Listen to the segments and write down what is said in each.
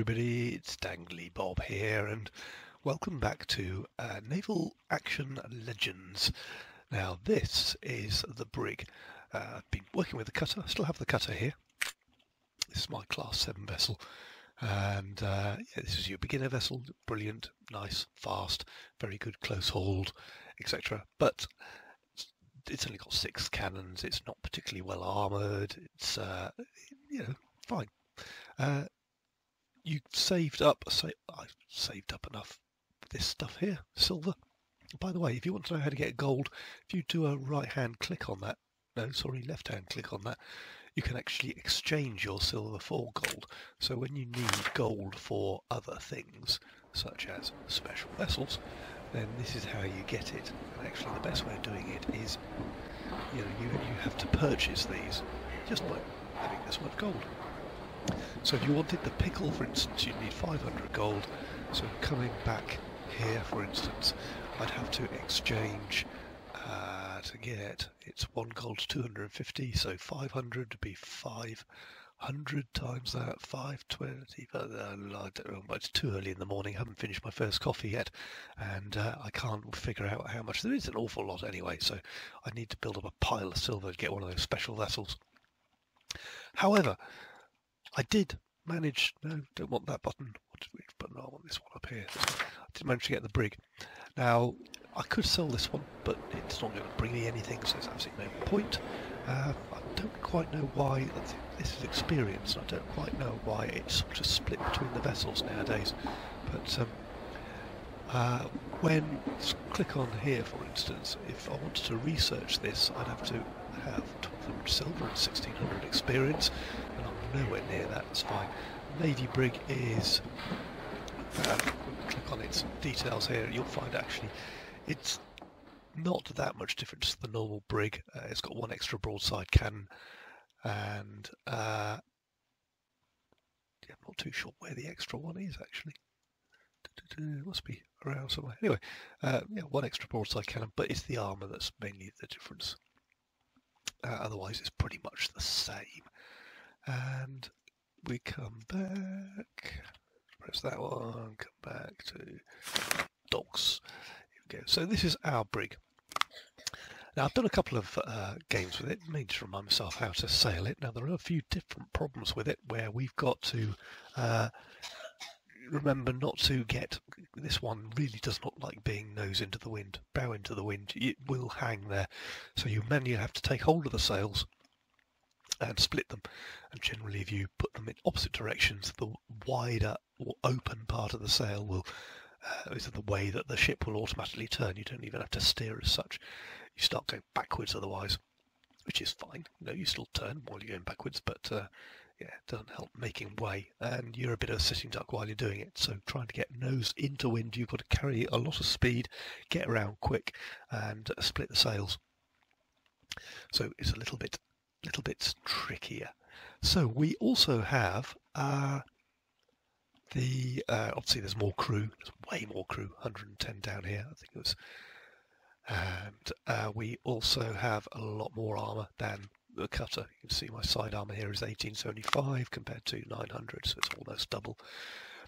everybody, it's Dangly Bob here, and welcome back to Naval Action Legends. Now this is the Brig. I've been working with the cutter, I still have the cutter here. This is my Class 7 vessel, and this is your beginner vessel, brilliant, nice, fast, very good close hold, etc. But it's only got 6 cannons, it's not particularly well armoured, it's, fine. You saved up, I saved up enough for this stuff here, silver. By the way, if you want to know how to get gold, if you do a right-hand click on that, left-hand click on that, you can actually exchange your silver for gold. So when you need gold for other things, such as special vessels, then this is how you get it. And actually the best way of doing it is, you have to purchase these just by having this worth gold. So if you wanted the pickle, for instance, you'd need 500 gold. So coming back here, for instance, I'd have to exchange to get, it's 1 gold to 250, so 500 would be 500 times that, 520, I don't know, it's too early in the morning, I haven't finished my first coffee yet, and I can't figure out how much. There is an awful lot anyway, so I need to build up a pile of silver to get one of those special vessels. However, I did manage, no, don't want that button, which button? I want this one up here. I did manage to get the Brig. Now, I could sell this one, but it's not going to bring me anything, so there's absolutely no point. I don't quite know why, this is experience, and I don't quite know why it's sort of split between the vessels nowadays. But when, click on here for instance, if I wanted to research this, I'd have to have 1200 silver and 1600 experience, and I'm nowhere near that. That's fine. Navy Brig is, click on its details here, you'll find actually it's not that much difference to the normal Brig. It's got 1 extra broadside cannon, and I'm not too sure where the extra one is actually. It must be around somewhere. Anyway, 1 extra broadside cannon, but it's the armour that's mainly the difference. Otherwise it's pretty much the same. And we come back, press that one, come back to docks. Here we go. So this is our Brig. Now I've done a couple of games with it, mainly to remind myself how to sail it. Now there are a few different problems with it where we've got to remember not to get, this one really does not like being nose into the wind, bow into the wind, it will hang there. So you manually have to take hold of the sails and split them, and generally if you put them in opposite directions, the wider or open part of the sail will is the way that the ship will automatically turn. You don't even have to steer as such. You start going backwards otherwise, which is fine, you still turn while you're going backwards, but it doesn't help making way, and you're a bit of a sitting duck while you're doing it. So trying to get nose into wind, you've got to carry a lot of speed, get around quick, and split the sails. So it's a little bit trickier. So we also have obviously there's more crew. There's way more crew. 110 down here, I think it was. And we also have a lot more armour than the cutter. You can see my side armour here is 1875 compared to 900, so it's almost double.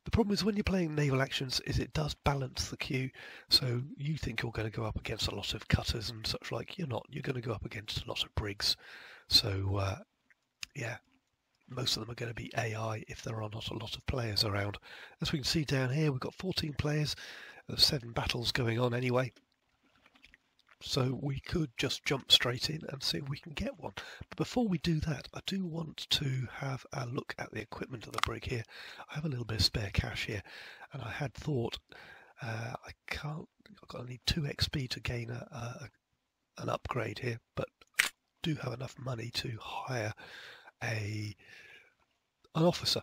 The problem is when you're playing naval actions is it does balance the queue, so you think you're going to go up against a lot of cutters and such like. You're not. You're going to go up against a lot of brigs. So most of them are going to be AI if there are not a lot of players around. As we can see down here, we've got 14 players. There's 7 battles going on anyway. So we could just jump straight in and see if we can get one. But before we do that, I do want to have a look at the equipment of the Brig here. I have a little bit of spare cash here, and I had thought I need 2 XP to gain an upgrade here, but I do have enough money to hire an officer.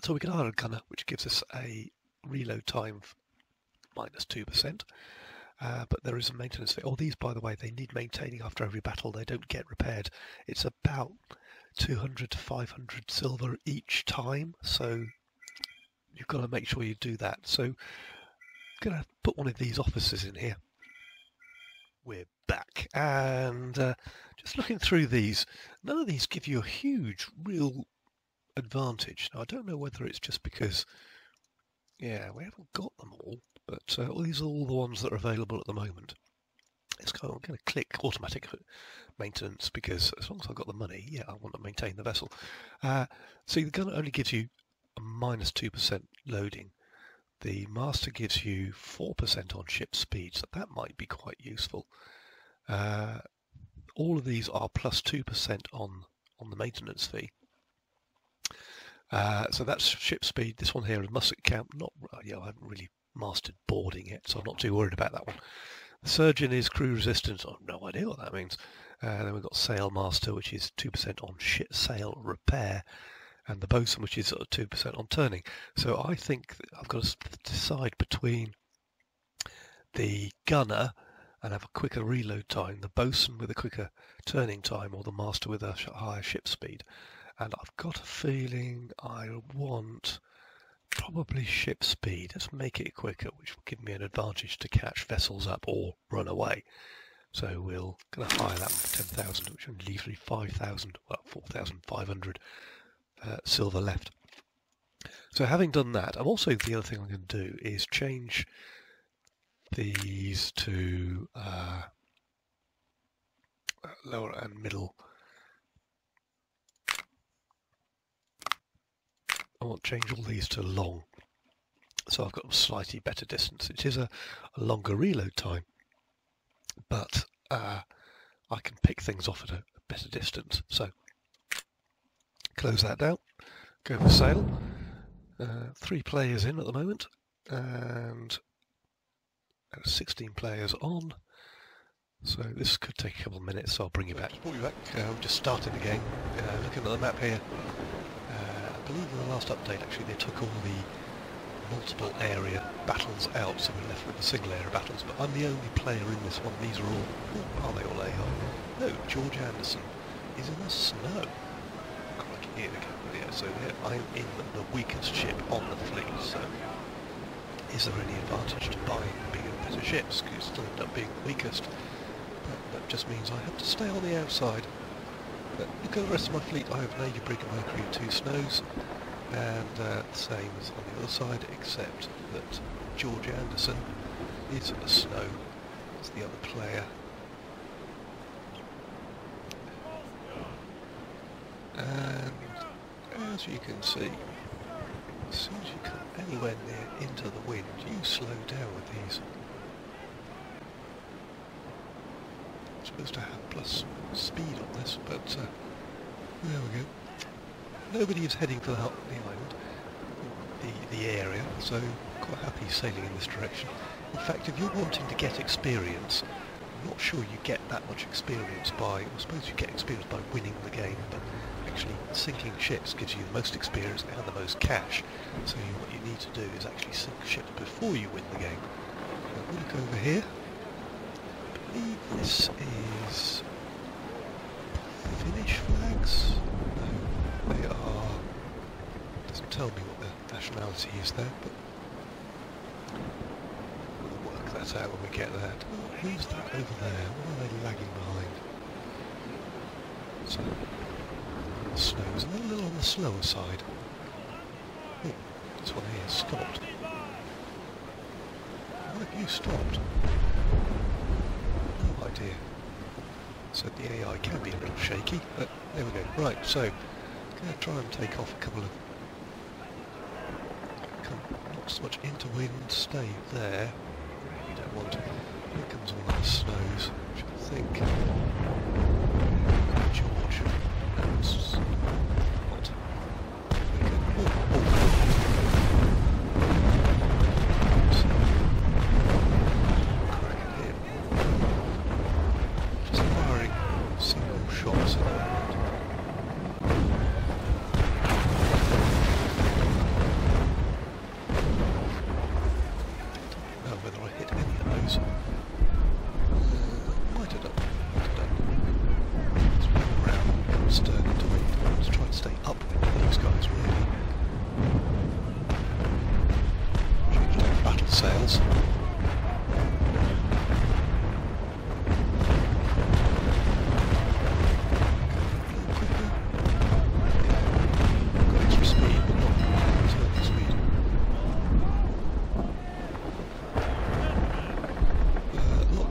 So we can hire a gunner, which gives us a reload time of -2%. But there is a maintenance fee. These, by the way, they need maintaining after every battle. They don't get repaired. It's about 200 to 500 silver each time, so you've got to make sure you do that. So I'm going to put one of these officers in here. We're back, and just looking through these, none of these give you a huge, real advantage. Now, I don't know whether it's just because, yeah, we haven't got them all, but these are all the ones that are available at the moment. I'm going to click automatic maintenance because as long as I've got the money, yeah, I want to maintain the vessel. See, the gun only gives you a -2% loading. The master gives you 4% on ship speed, so that might be quite useful. All of these are +2% on the maintenance fee. So that's ship speed. This one here is musket count. I haven't really mastered boarding yet, so I'm not too worried about that one. The surgeon is crew resistance. I have no idea what that means. Then we've got sail master, which is 2% on sail repair, and the bosun, which is 2% on turning. So I think I've got to decide between the gunner and have a quicker reload time, the bosun with a quicker turning time, or the master with a higher ship speed. And I've got a feeling I want probably ship speed. Let's make it quicker, which will give me an advantage to catch vessels up or run away. So we're going to hire that one for 10,000, which only leaves me 5,000, well, 4,500 silver left. So having done that, I'm also, the other thing I'm going to do is change these to lower and middle. I want to change all these to long, so I've got a slightly better distance. It is a longer reload time, but I can pick things off at a better distance. So close that down, go for sail. 3 players in at the moment, and 16 players on. So this could take a couple of minutes, so I'll bring you back. We've just started the game. Looking at the map here, I believe in the last update actually they took all the multiple area battles out, so we're left with the single area battles, but I'm the only player in this one. These are all, are they all AI? No, George Anderson is in the snow. Here we go. Yeah, so here I'm in the weakest ship on the fleet, so is there any advantage to buying bigger, better ships? Because you still end up being the weakest. But that just means I have to stay on the outside. But look at the rest of my fleet. I have Navy, Brig and Mercury, 2 snows, and the same as on the other side, except that George Anderson is a snow as the other player. And as you can see, as soon as you come anywhere near into the wind, you slow down with these. I'm supposed to have plus speed on this, but there we go. Nobody is heading for the island, the area, so I'm quite happy sailing in this direction. In fact, if you're wanting to get experience, I'm not sure you get that much experience by, I suppose you get experience by winning the game, but actually sinking ships gives you the most experience and the most cash. So what you need to do is actually sink ships before you win the game. Now, we'll look over here. I believe this is Finnish flags. No, they are. Doesn't tell me what the nationality is there, but we'll work that out when we get there. Oh, who's that over there? What are they lagging behind? So snows, and a little on the slower side. Oh, this one here stopped. Why have you stopped? No idea. So the AI can be a little shaky, but there we go. Right, so I'm going to try and take off a couple of, not so much into wind, stay there. You don't want to. Here comes one of the snows, which I think George. What? Cracking him. Just firing single shots at the moment. I don't know whether I hit any of those. Might have done. Let's move around, come stern into wind. Let's try and stay upwind with these guys, really. Change to battle sails. Got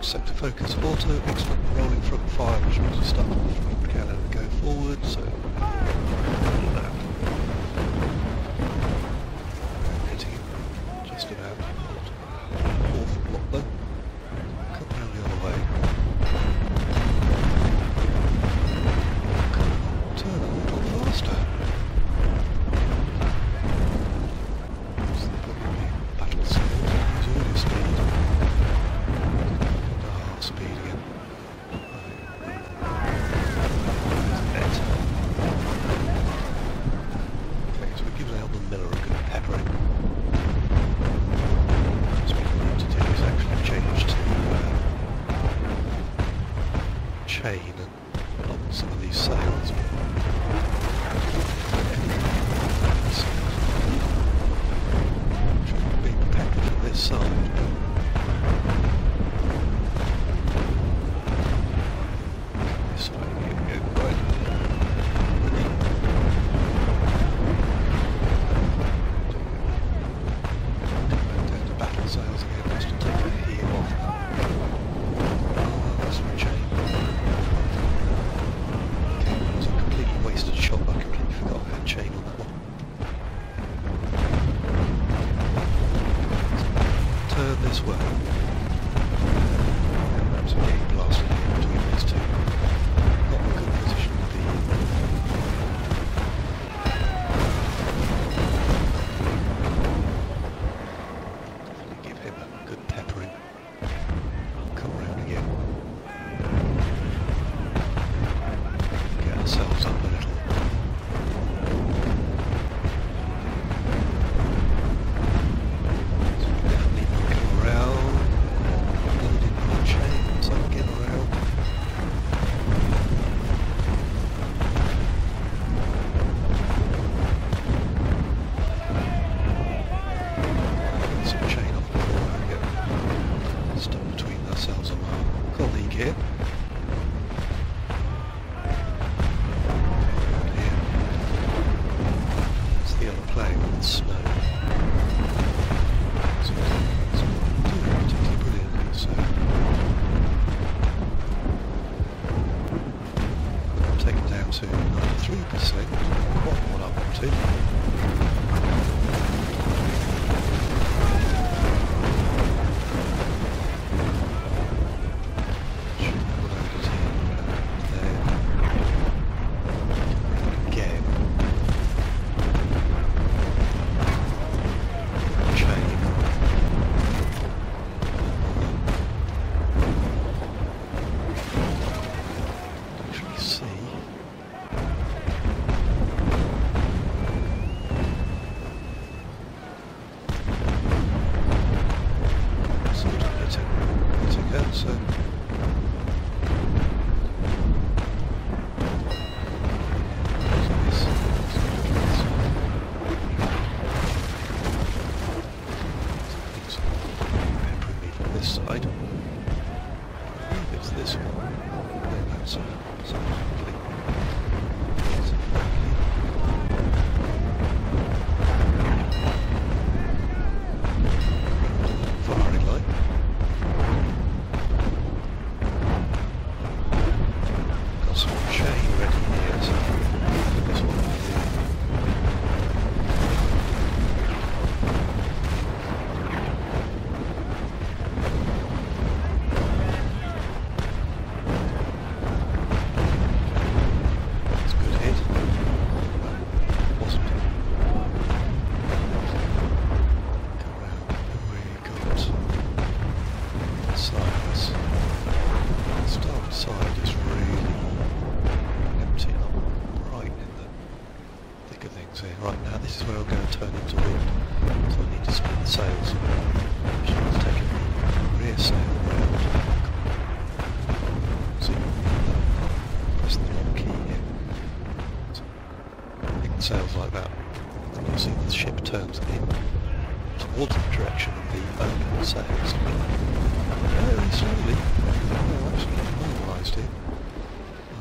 sector focus auto, excellent, rolling front fire, which means you start from the front cannon and go forward, so that. Hitting it just about. Awful block though. Come round the other way. Come on, turn a little faster. Battle skills, use all your speed. Speed again. Okay, so we give the miller a good peppering. So what we need to do is actually change to chain and lock some of these sails. Big pepper from this side. This way. Perhaps I'm getting blasted here between these two. Not a good position to be in. Definitely give him a good peppering. Come around again. Get ourselves up a little. Here. It's the other plane with the snow. So it's doing particularly brilliantly, so I'm taken down to 93%, quite what I wanted. Right now, this is where I'm going to turn into wind, so I need to spin the sails. Which means taking the rear sail round. See, press the wrong key here. So, pick the sails like that, and you'll see the ship turns in towards the direction of the open sails. Very slowly. Oh, actually normalised here.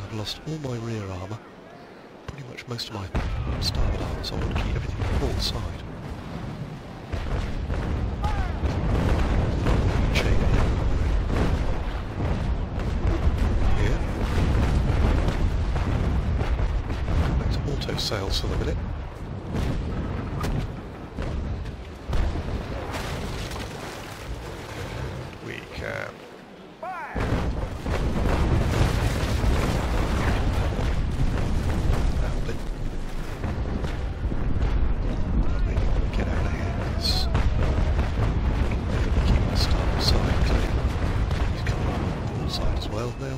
I've lost all my rear armour. Pretty much most of my starboard armour, so I want to keep everything port side. Chain here. sails for the minute. We can. Get out of here, because I'm going to keep my starboard side clear. He's coming on the port side as well now.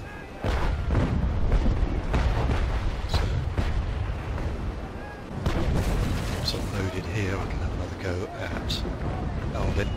So, once I'm loaded here, I can have another go at Alvin.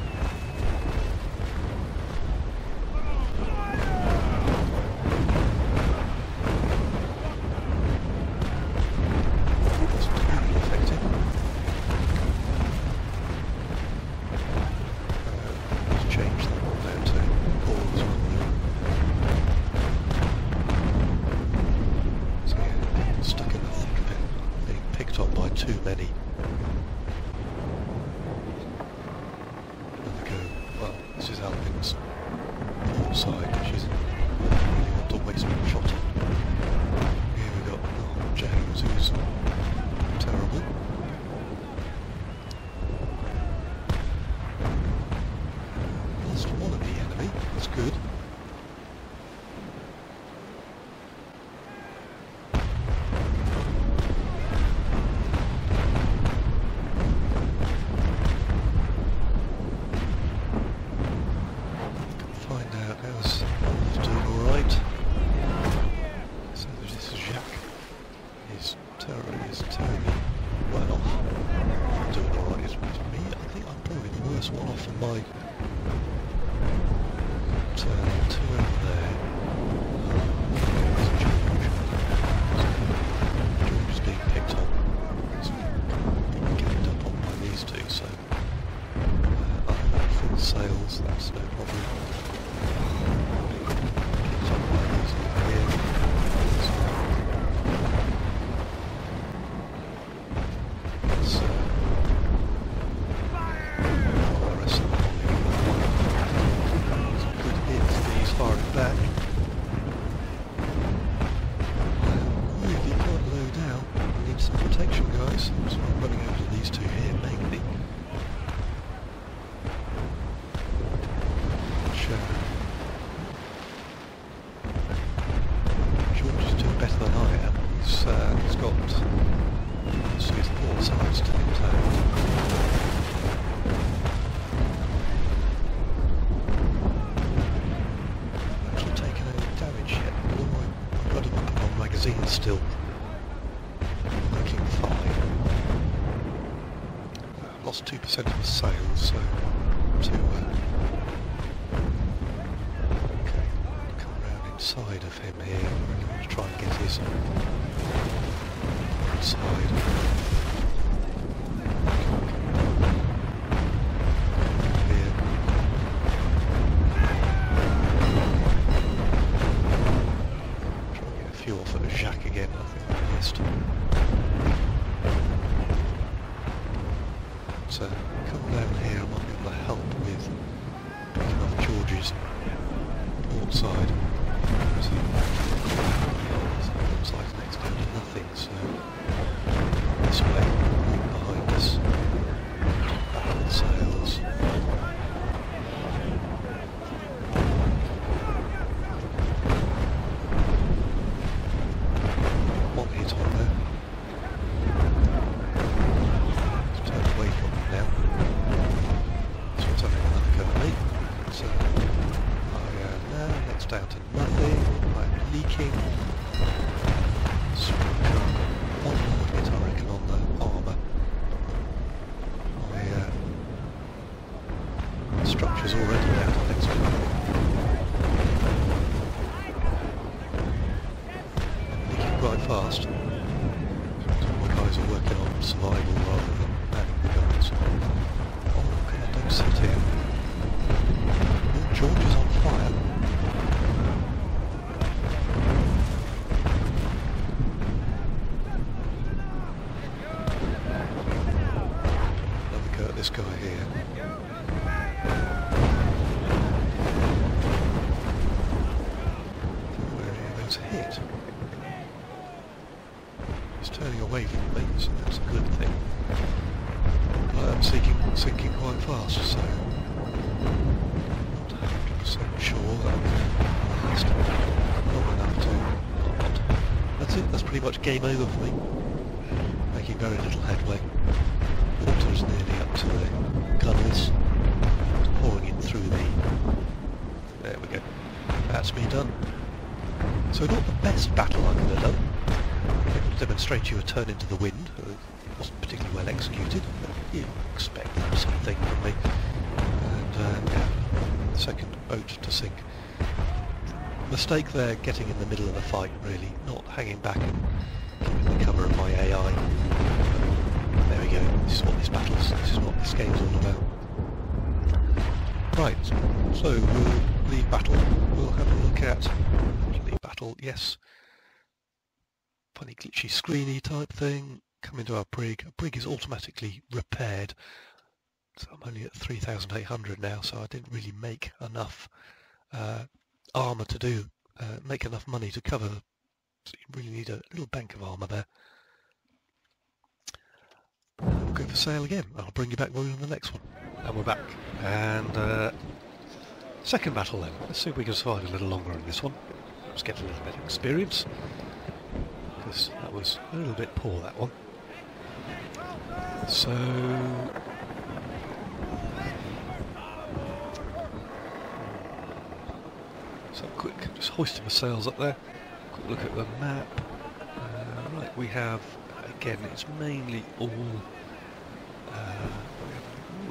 Too many. There we go. Well, this is Alvin's port side, which isn't really want to waste one shot on. Here we got James, who's terrible. Lost one of the enemy. That's good. That's no problem. Still working fine. Lost 2% of the sails, so okay, come around inside of him here. Really want to try and get his side. Again, I think I missed. So, come down here, I might be able to help with picking off George's port side. So, looks like next down to nothing, so this way, behind us, back on sails. Down to nothing, I'm leaking. Structure, one more hit I reckon on the armour. My structure's already down to next to nothing. Leaking quite fast. So my guys are working on survival rather than manning the guns. Oh god, don't sit here. Oh, George is on fire. This guy here. Where he was hit. He's turning away from me. Just not enough to... Not. That's it, that's pretty much game over for me. Making very little headway. Water's nearly up to the gunnels. Pouring in through the... There we go. That's me done. So not the best battle I could have done. Able to demonstrate you a turn into the wind. It wasn't particularly well executed, but you expect that sort of thing from me. And yeah, second boat to sink. Mistake there, getting in the middle of the fight, really, not hanging back and keeping the cover of my AI. There we go, this is what this game's all about. Right, so we'll leave battle, we'll have a look at... Leave battle, yes. Funny glitchy screeny type thing. Come into our brig. A brig is automatically repaired. So I'm only at 3,800 now, so I didn't really make enough armour to do, make enough money to cover. So you really need a little bank of armour there. We'll go for sail again. I'll bring you back when we're on the next one. And we're back. And second battle then. Let's see if we can survive a little longer in this one. Let's get a little bit of experience. Because that was a little bit poor, that one. So... quick, just hoisting my sails up there. Quick look at the map. Right, we have, again, it's mainly all...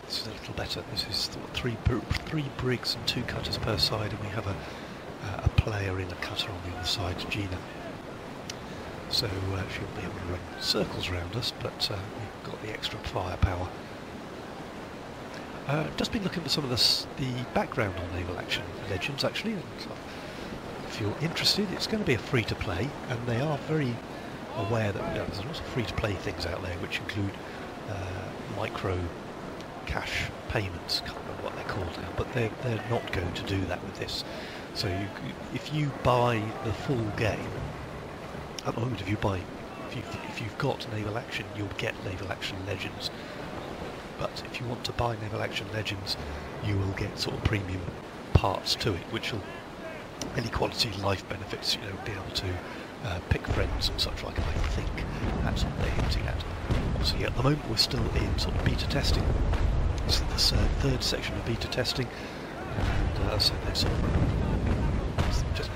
this is a little better. This is three brigs and 2 cutters per side, and we have a player in a cutter on the other side, Gina. So she'll be able to run circles around us, but we've got the extra firepower. Just been looking for some of the background on Naval Action Legends, actually, and if you're interested, it's going to be a free-to-play, and they are very aware that there's lots of free-to-play things out there, which include micro cash payments. Can't remember what they're called now, but they're not going to do that with this. So if you buy the full game, at the moment, if you've got Naval Action, you'll get Naval Action Legends. But if you want to buy Naval Action Legends, you will get sort of premium parts to it, which will any quality life benefits, be able to pick friends and such like. I think that's what they're hinting at. Obviously, at the moment we're still in sort of beta testing. This is the third section of beta testing, and so there's sort of just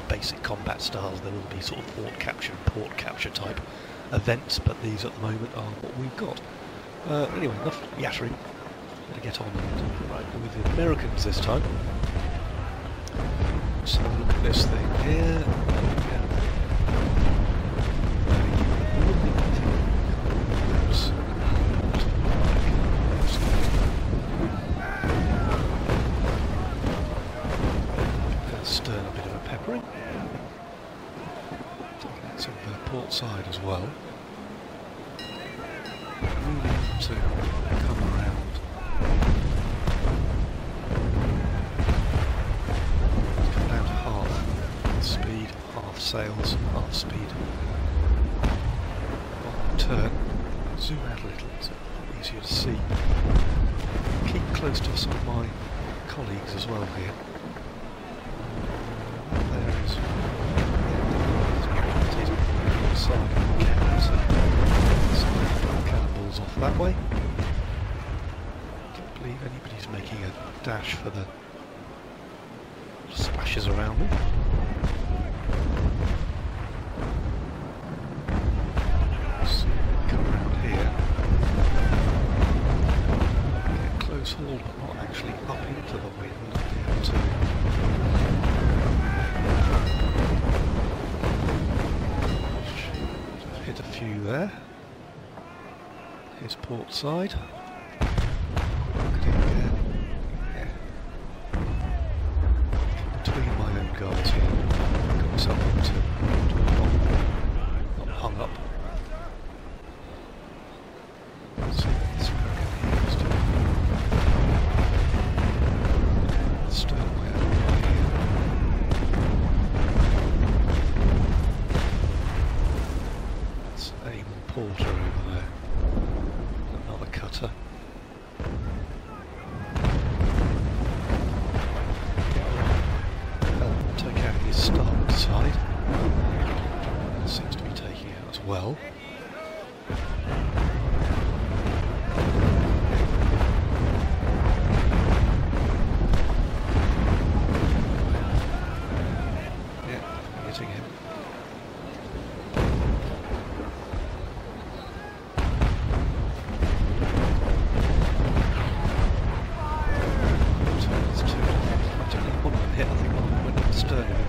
basic combat styles. There will be sort of fort capture and port capture type events, but these at the moment are what we've got. Anyway, enough yattering. Better get on with the Americans this time. Let's have a look at this thing here. Stern a bit of a peppering. Some port side as well. To come around. Come down to half speed, half sails, half speed. Turn, zoom out a little so it's easier to see. Keep close to some of my colleagues as well here. There is side of the cannon, so cannonballs off that way. Don't believe anybody's making a dash for the splashes around them. So come around here. Get close hauled, but not actually up into the wind. Be able to hit a few there. Here's port side. Look at him again. Yeah. Between my own guards here. Got myself into not hung up. Let's see what this American here is doing. Stern way over here. That's Able Porter over there. Another cutter. well. Yeah, hitting him.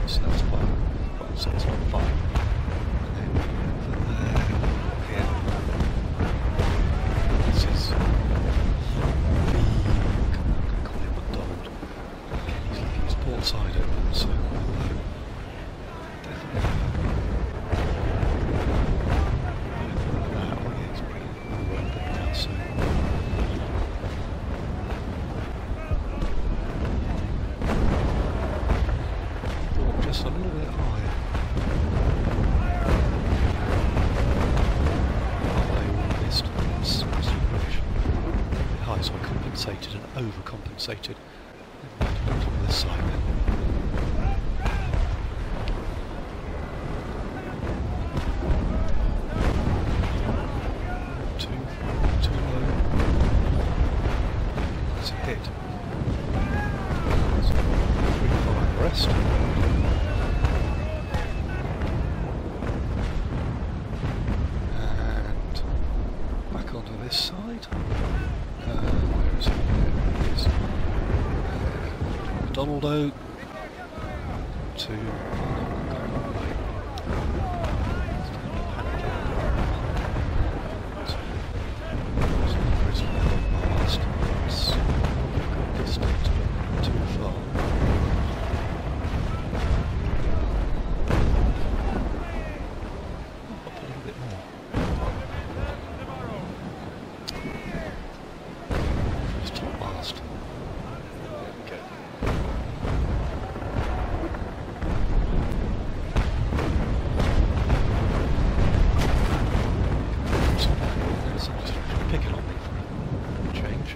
So that's fine. Well, so it's not fine. And then over there, here. This is the, I'm going to call him McLeod. Again, he's leaving his port side open, so definitely. Yeah, he's bringing more open now, so. A little bit higher. I missed this rubbish. A bit high, so I compensated and overcompensated. On this side then. Too low. That's a hit. So, the rest. Onto this side. Where is he? There he is. Donaldo to too far. Up a little bit more. Mast. There we go. Somebody's picking on me for a change.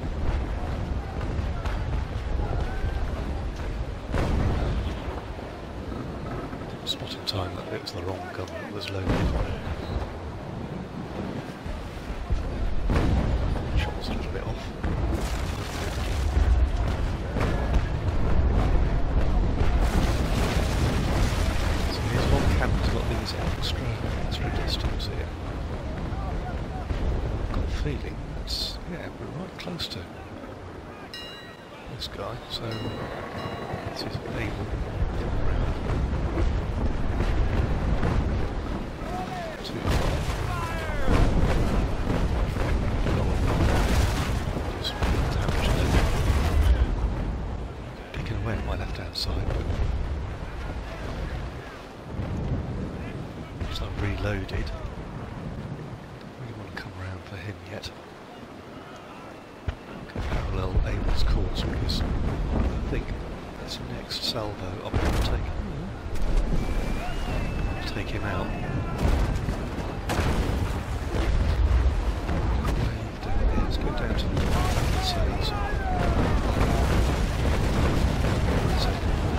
Spotting time that it was the wrong gun that was loaded on it. Shot was a little bit off. He's got these extra distance here. I've got a feeling that's, yeah, we're right close to this guy, so this is able to come around. Too far. Just damage there. Picking away at my left hand side, but I've reloaded. Don't really want to come around for him yet. Parallel Abel's course because I think this next salvo I'm going to take him out. Let's go down to the sails.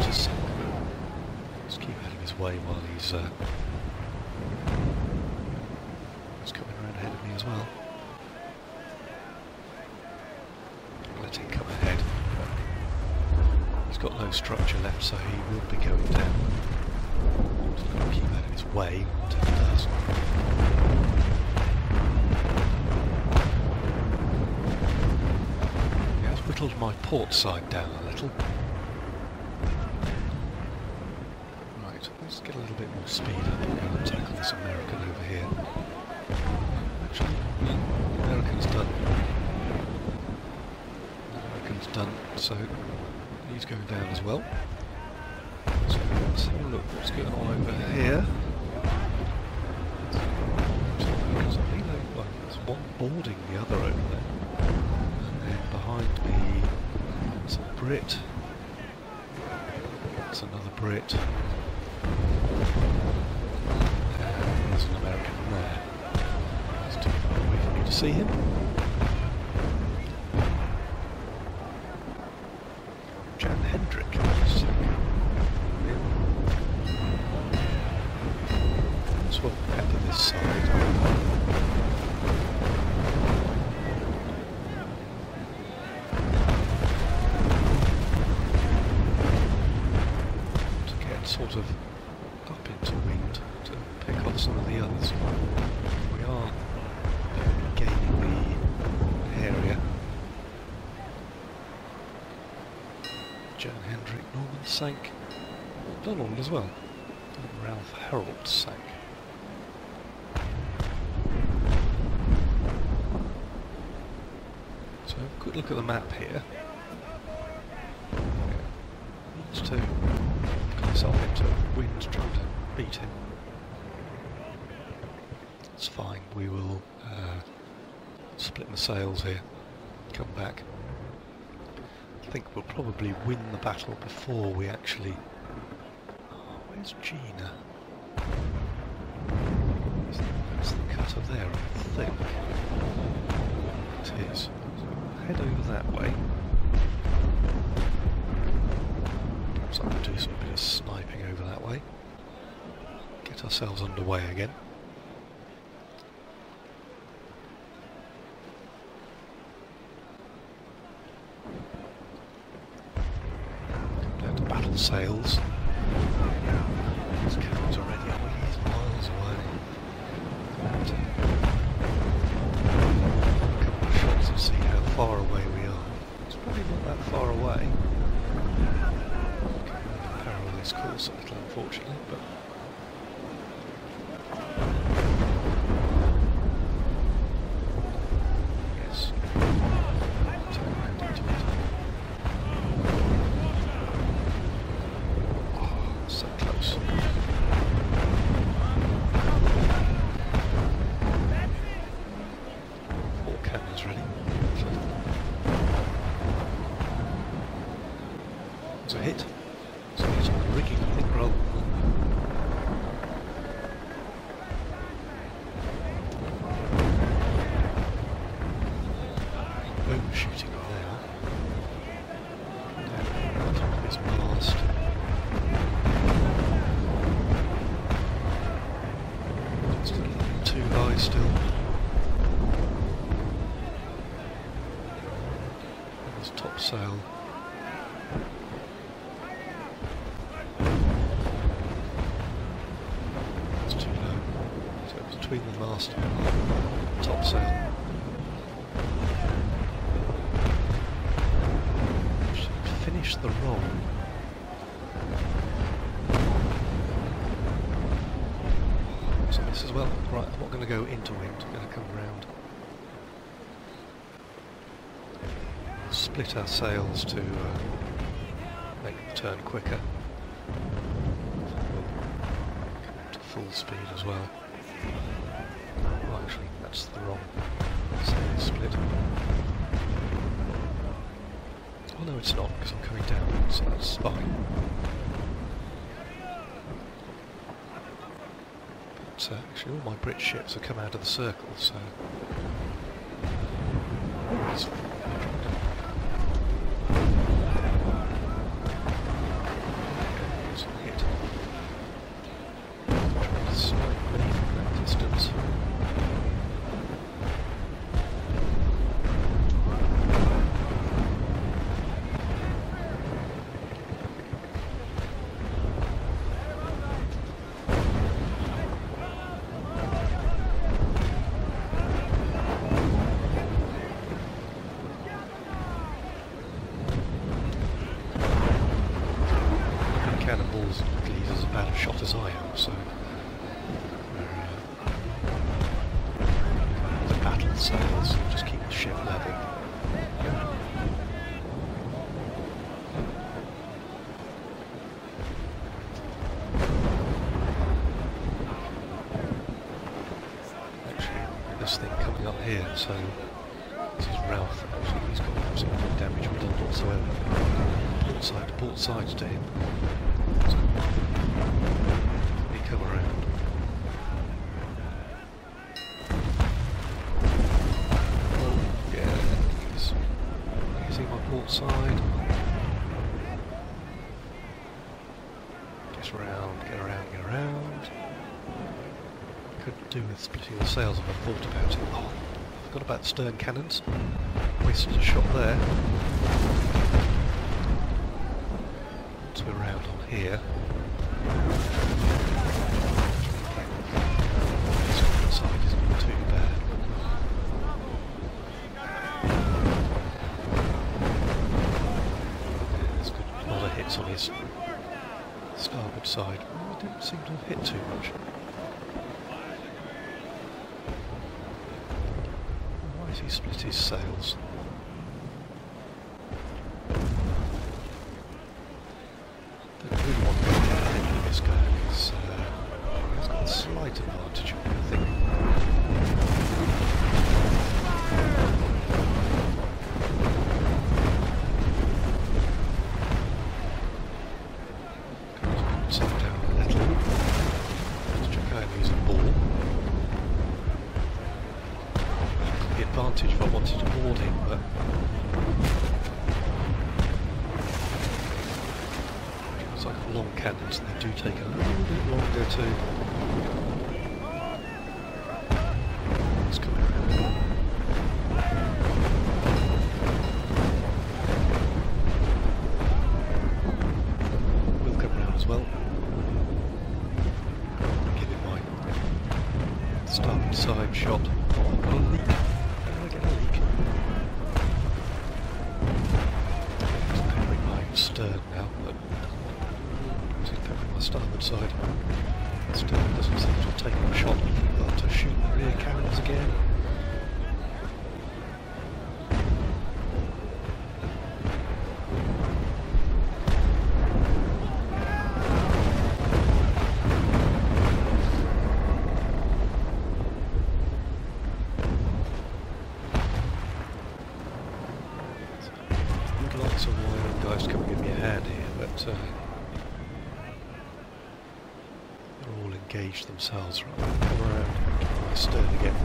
Just keep out of his way while he's coming around ahead of me as well. Let him come ahead. He's got no structure left, so he will be going down. Just got to keep out of his way until he does. He has whittled my port side down a little. Right, let's get a little bit more speed up and go and tackle this American over here. Actually, the American's done. The American's done, so he's going down as well. So let's have a look what's going on over here. I think there's one boarding the other over there. And then behind me, it's a Brit. It's another Brit. And there's an American there. It's too far away for me to see him. Jan Hendrick. as well pepper this side. To get sort of up into wind to pick off some of the others. We are gaining the area. Joan Hendrick Norman sank. Donald as well. And Ralph Harold sank. So a quick look at the map here. Needs to get himself into wind trying to beat him. It's fine, we will split the sails here, come back. I think we'll probably win the battle before we actually... Oh, where's Gina? That's the cutter there, I think. It is. So head over that way. Perhaps I can do some bit of sniping over that way. Get ourselves underway again. Battle sails. These cannons already are miles away. And, a couple of shots and see how far away we are. It's probably not that far away. Parallel this course a little, unfortunately, but yes. Turn around into it. So close. All cannons ready. It's a hit. It's a hit on the rigging, I think, rather than... Boom shooting now. Down on top of his mast. Too high still. There's top sail. It's too low. So it's between the mast and top sail. Should finish the roll. As well. Right, I'm not going to go into wind, I'm going to come round. Split our sails to make the turn quicker. We'll come to full speed as well. Oh, actually, that's the wrong sail split. Oh no, it's not, because I'm coming down, so that's fine. Actually, all my Brit ships have come out of the circle, so it's a hit. Trying to snipe me from that distance. Cannonballs is as bad a shot as I am, so the battle sails just keep the ship level. Actually, this thing coming up here, so this is Ralph. Actually, he's got absolutely no damage done whatsoever. Port sides to him. So, he come around. Oh, yeah, he's using my port side. Get around, get around, get around. Could do with splitting the sails if I thought about it. Oh, I forgot about stern cannons. Wasted a shot there. Once we're around on here. This side isn't too bad. There's good. A lot of hits on his starboard side. Oh, I didn't seem to have hit too much. Why has he split his sails? Don't really want to go down into this guy because he's got a slight advantage on me, I think. Slow down a little. Let's check out using ball. The advantage if I wanted to board him, but it's like long cannons, they do take a little bit longer to. It's coming around. We'll come around as well. Give it my starboard side shot. Oh, I've got a leak. How do I get a leak? It's peppering my stern now, but it's peppering my starboard side. Stern doesn't seem to have taken a shot. I've got to shoot the rear cannons again. Would like some of my own guys to come and give me a hand here, but they're all engaged themselves. Right, come around, my stern again.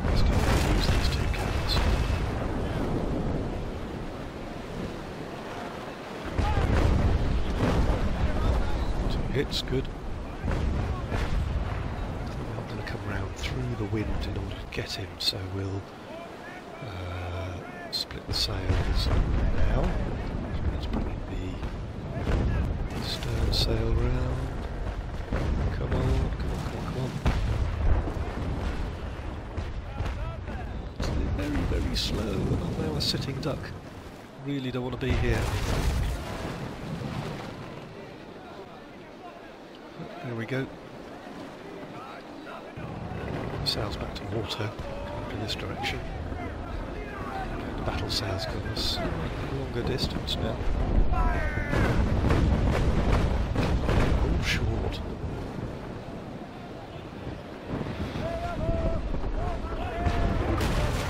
Let's go and use these two cannons. Two hits, good. I'm going to come round through the wind in order to get him, so we'll split the sails now. Let's bring the stern sail round. Come on, come on, come on, come on. It's very, very slow, and I'm now a sitting duck. Really don't want to be here. There we go. Sails back to water, coming in this direction. And the battle sails come a slightly longer distance now. All short.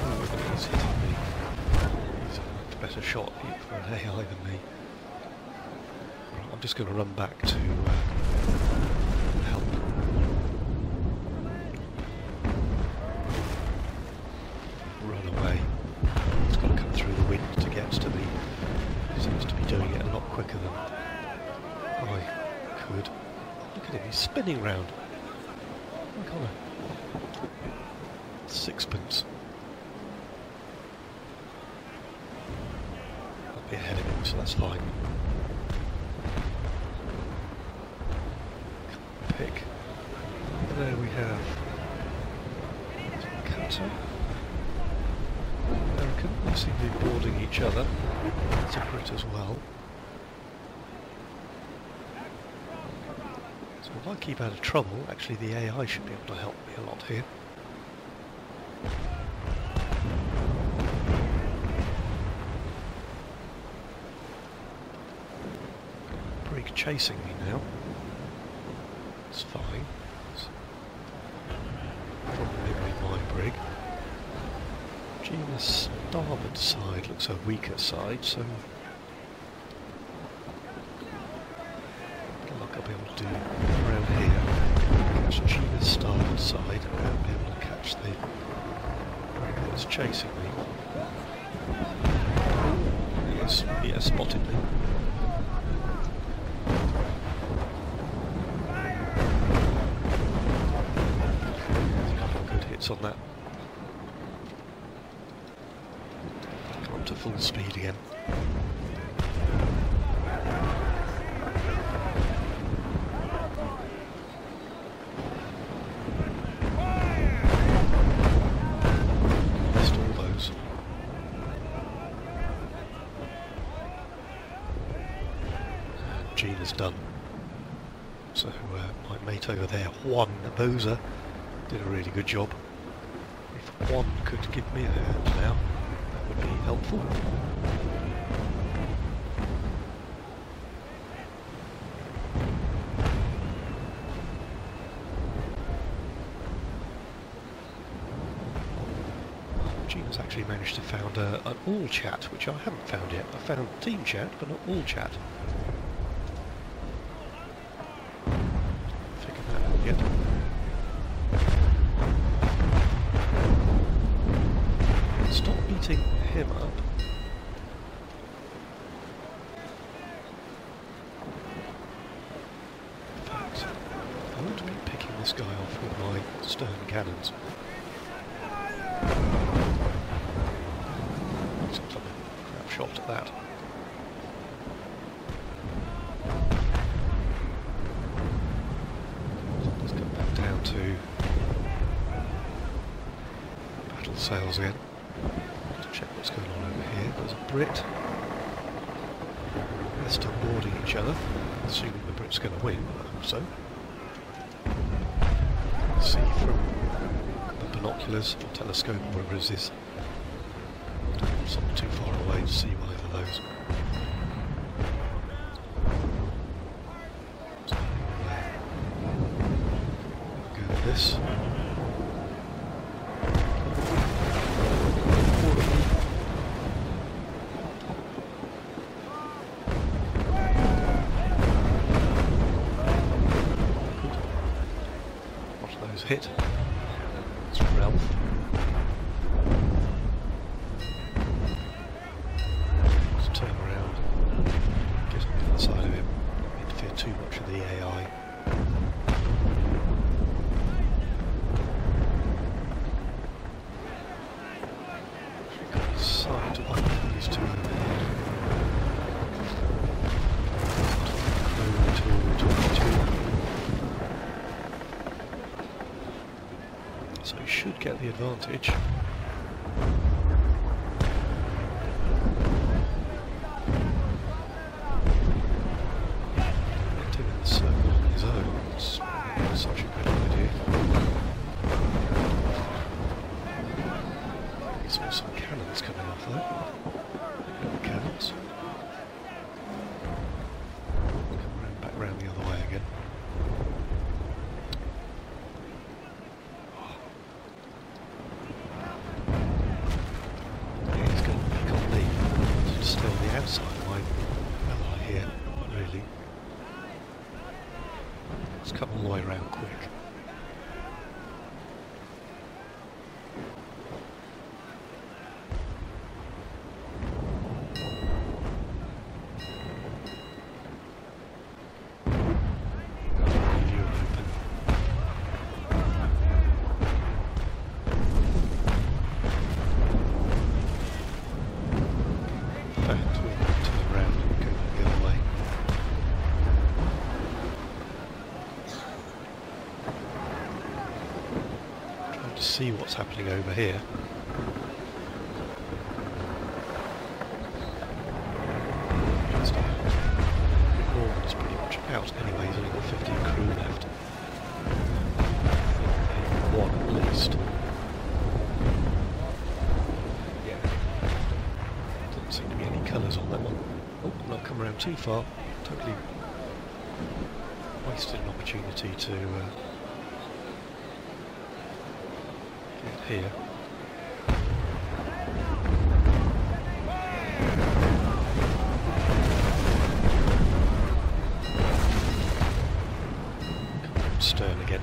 Oh, he's hitting me. He's a much better shot for an AI than me. Right, I'm just going to run back to help. Run away. It's got to come through the wind to get to me. He seems to be doing it a lot quicker than I could. Look at him, he's spinning round. Like on a sixpence. I'll be ahead of him, so that's fine. Pick. There we have Cutter. American, they seem to be boarding each other. That's a Brit as well. So if I keep out of trouble, actually the AI should be able to help me a lot here. Brig chasing me now. It's fine. It's probably my brig. Gina's starboard side looks a weaker side, so like I'll be able to do around here. Catch Gina's starboard side and be able to catch the brig that's chasing me. He has spotted me. lights on that. Come up to full speed again. Missed all those. Gina's done. So my mate over there, Juan Boza, did a really good job. If Juan could give me a hand now, that would be helpful. Gina's actually managed to find an all chat, which I haven't found yet. I found team chat, but not all chat. Stop beating him up. In fact, I want to be picking this guy off with my stern cannons. Seems like a crap shot at that. Let's go back down to battle sails again. To check what's going on over here. There's a Brit. They're still boarding each other, assuming the Brit's going to win. I hope so. See from the binoculars or telescope, whatever it is. It's not too far away to see either of those. So, go with this. Hit. It's Ralph. Let's turn around, get on the other side of him, interfere too much with the AI. We've got a sight of these two over here. So he should get the advantage. Doing the circle on his own, it's not such a good idea. He saw some cannons coming off there. Little cannons. Come back round the other way again. Outside of my ally here, really. Let's come all the way around quick. Leave you open. See what's happening over here. Norman's pretty much out anyway, he's only got 15 crew left. One at least. Yeah. Doesn't seem to be any colours on that one. Oh, not come around too far. Totally wasted an opportunity to here. Stern again.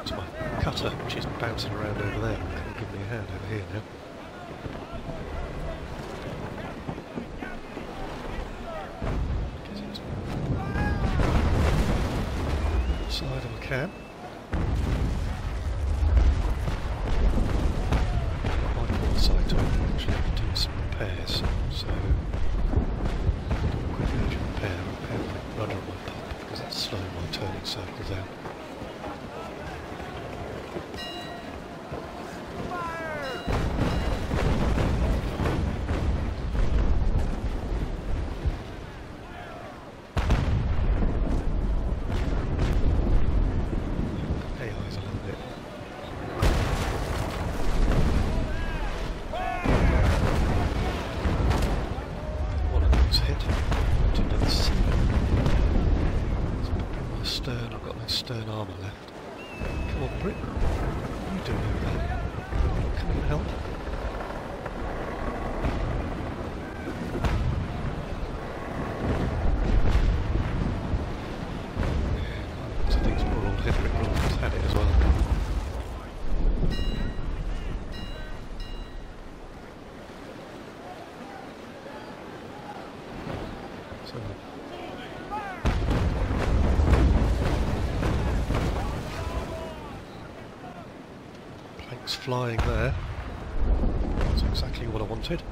It's my cutter, which is bouncing around over there. Can't give me a hand over here now. can. My port side to actually do some repairs, so quick urgent repair my rudder on my pump because that's slowing my turning circle down. Stern armour left. Come on, Brig. What are you doing over there? Come and help. Yeah, I think poor old Henrik Rollins had it as well. So. Flying there. That's exactly what I wanted.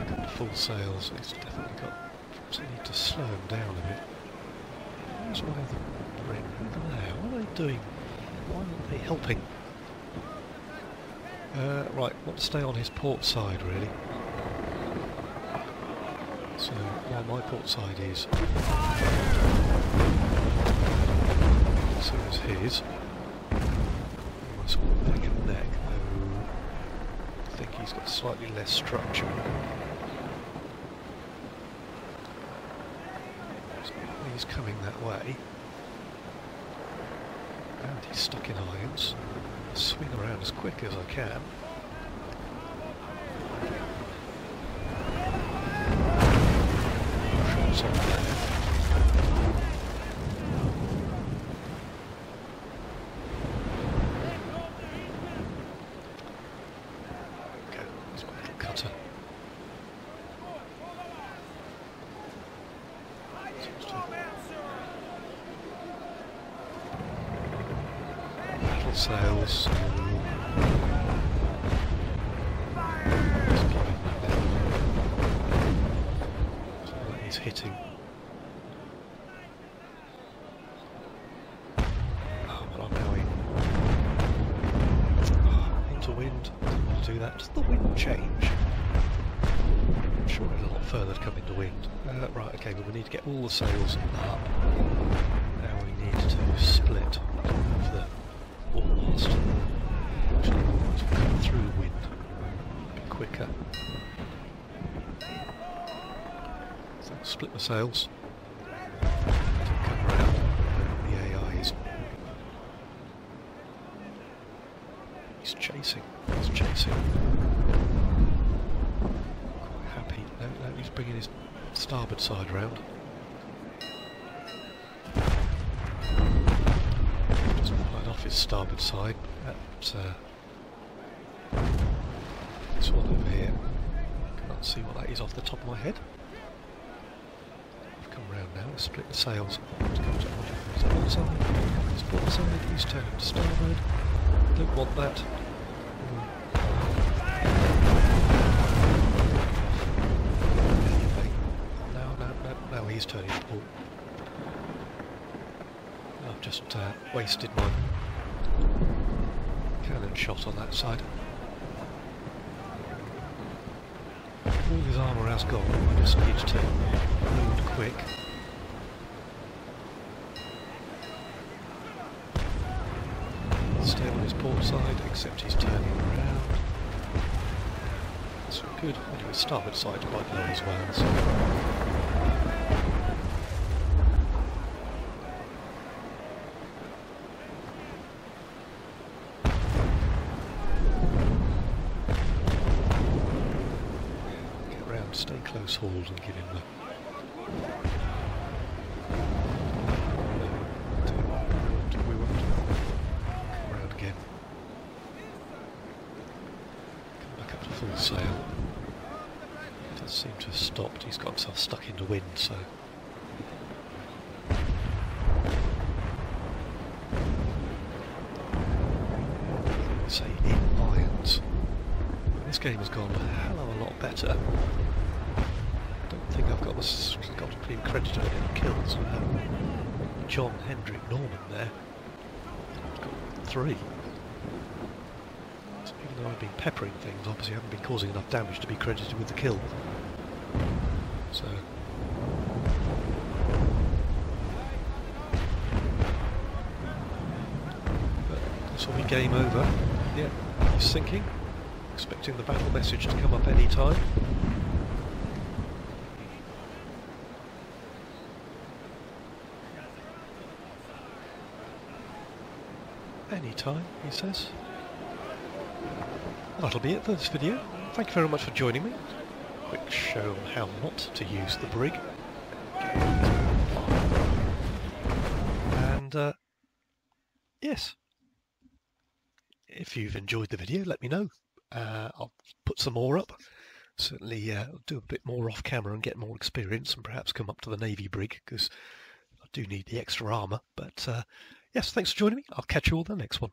Got the full sails. He's definitely got. So I need to slow him down a bit. Where's my other Brig over there? What are they doing? Why aren't they helping? Right, I want to stay on his port side really. So while my port side is so is his. Neck and neck, though I think he's got slightly less structure. So he's coming that way, and he's stuck in irons. I'll swing around as quick as I can. Shots on there. Sails. He's hitting. Oh, but I'm now into wind. Didn't want to do that. Does the wind change? I'm sure it's a lot further to come into wind. Right, okay, but we need to get all the sails up. Now we need to split the almost. Actually, once we come through the wind, a bit quicker. So split the sails. Come around. The AI is. He's chasing. He's chasing. Quite happy. No, he's bringing his starboard side round. His starboard side. That's this one over here. Can't see what that is off the top of my head. I've come round now. Let's split the sails. Let's go to his port side. His port side. He's turning to starboard. Don't want that. No, he's turning to port. I've just wasted my cannon shot on that side. All his armour has gone, I just need to load quick. Stay on his port side, except he's turning around. That's good. Anyway, starboard side's quite low as well. So. Stay close hauled and give him the... We won't. Come round again. Come back up to full sail. He does seem to have stopped. He's got himself stuck in the wind, so... game has gone a hell of a lot better. I don't think I've got being credited with any kills. John Hendrick Norman there. He's got 3. So even though I've been peppering things, obviously I haven't been causing enough damage to be credited with the kill. So but this will be game over. Yeah, he's sinking. Expecting the battle message to come up any time. Any time, he says. That'll be it for this video. Thank you very much for joining me. Quick show on how not to use the Brig. And yes, if you've enjoyed the video, let me know. I'll put some more up. Certainly I'll do a bit more off camera and get more experience and perhaps come up to the Navy Brig, because I do need the extra armour. But yes, thanks for joining me. I'll catch you all in the next one.